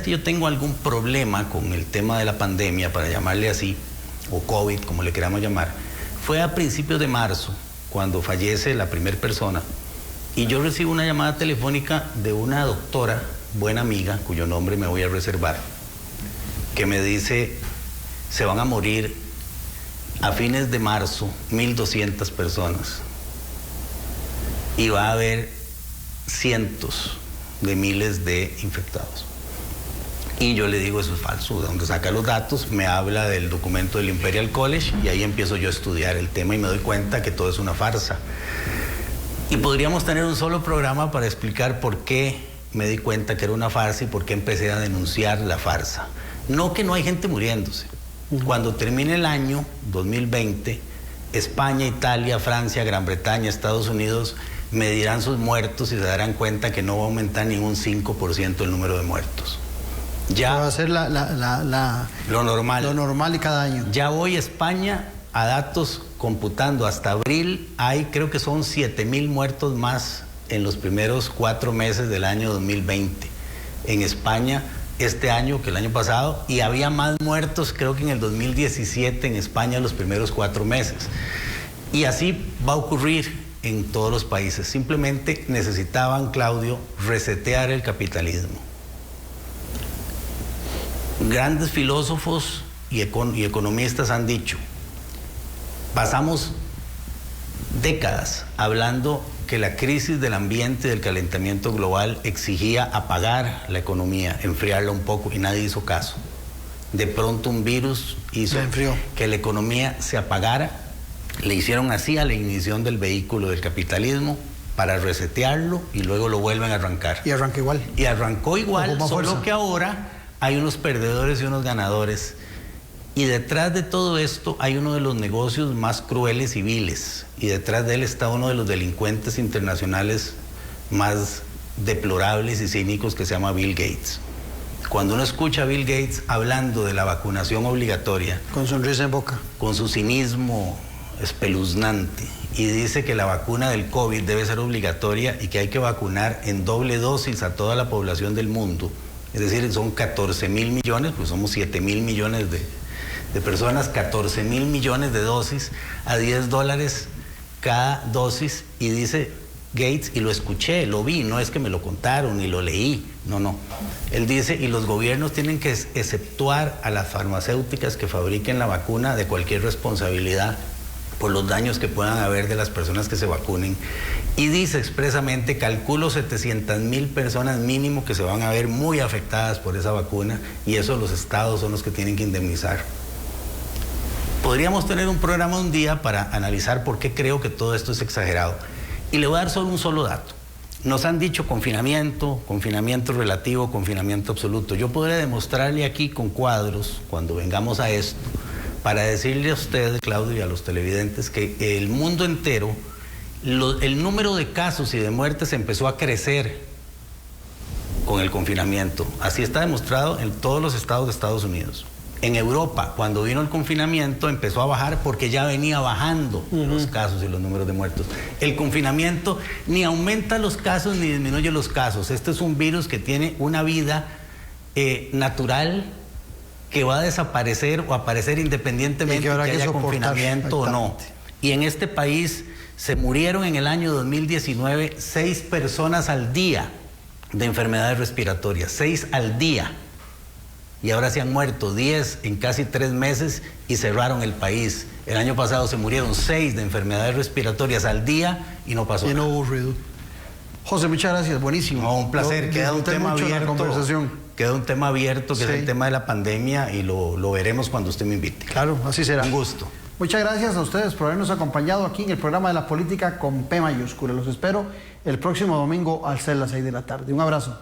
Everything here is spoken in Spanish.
realmente yo tengo algún problema con el tema de la pandemia, para llamarle así, o COVID, como le queramos llamar, fue a principios de marzo, cuando fallece la primera persona, y yo recibo una llamada telefónica de una doctora, buena amiga, cuyo nombre me voy a reservar, que me dice, se van a morir a fines de marzo 1.200 personas, y va a haber cientos de miles de infectados. Y yo le digo, eso es falso. ¿De dónde saca los datos? Me habla del documento del Imperial College y ahí empiezo yo a estudiar el tema y me doy cuenta que todo es una farsa. Y podríamos tener un solo programa para explicar por qué me di cuenta que era una farsa y por qué empecé a denunciar la farsa. No que no hay gente muriéndose. Cuando termine el año 2020, España, Italia, Francia, Gran Bretaña, Estados Unidos medirán sus muertos y se darán cuenta que no va a aumentar ni un 5% el número de muertos. Ya va a ser lo normal. Lo normal y cada año. Ya voy a España a datos computando hasta abril, hay creo que son 7,000 muertos más en los primeros 4 meses del año 2020 en España este año que el año pasado, y había más muertos creo que en el 2017 en España los primeros 4 meses. Y así va a ocurrir en todos los países. Simplemente necesitaban, Claudio, resetear el capitalismo. Grandes filósofos y economistas han dicho, pasamos décadas hablando que la crisis del ambiente y del calentamiento global exigía apagar la economía, enfriarla un poco, y nadie hizo caso. De pronto un virus hizo que la economía se apagara. Le hicieron así a la ignición del vehículo del capitalismo para resetearlo y luego lo vuelven a arrancar. Y arranca igual. Y arrancó igual, solo que ahora hay unos perdedores y unos ganadores. Y detrás de todo esto hay uno de los negocios más crueles y viles. Y detrás de él está uno de los delincuentes internacionales más deplorables y cínicos, que se llama Bill Gates. Cuando uno escucha a Bill Gates hablando de la vacunación obligatoria, con sonrisa en boca, con su cinismo espeluznante, y dice que la vacuna del COVID debe ser obligatoria y que hay que vacunar en doble dosis a toda la población del mundo, es decir, son 14,000 millones, pues somos 7,000 millones de personas, 14,000 millones de dosis a $10 cada dosis, y dice Gates, y lo escuché, lo vi, no es que me lo contaron ni lo leí, no. Él dice, y los gobiernos tienen que exceptuar a las farmacéuticas que fabriquen la vacuna de cualquier responsabilidad por los daños que puedan haber de las personas que se vacunen. Y dice expresamente, calculo 700,000 personas mínimo que se van a ver muy afectadas por esa vacuna, y eso los estados son los que tienen que indemnizar. Podríamos tener un programa un día para analizar por qué creo que todo esto es exagerado. Y le voy a dar solo un solo dato. Nos han dicho confinamiento, confinamiento relativo, confinamiento absoluto. Yo podría demostrarle aquí con cuadros, cuando vengamos a esto, para decirle a usted, Claudio, y a los televidentes, que el mundo entero, el número de casos y de muertes empezó a crecer con el confinamiento. Así está demostrado en todos los estados de Estados Unidos. En Europa, cuando vino el confinamiento, empezó a bajar porque ya venía bajando los casos y los números de muertos. El confinamiento ni aumenta los casos ni disminuye los casos. Este es un virus que tiene una vida natural, que va a desaparecer o aparecer independientemente de que haya confinamiento o no. Y en este país se murieron en el año 2019 6 personas al día de enfermedades respiratorias, 6 al día. Y ahora se han muerto 10 en casi 3 meses y cerraron el país. El año pasado se murieron 6 de enfermedades respiratorias al día y no pasó nada. Y no hubo ruido. José, muchas gracias, buenísimo. No, un placer. Queda un tema abierto. Queda un tema abierto que es el tema de la pandemia, y lo veremos cuando usted me invite. Claro, así será. Un gusto. Muchas gracias a ustedes por habernos acompañado aquí en el programa de la política con P mayúscula. Los espero el próximo domingo al ser las 6 de la tarde. Un abrazo.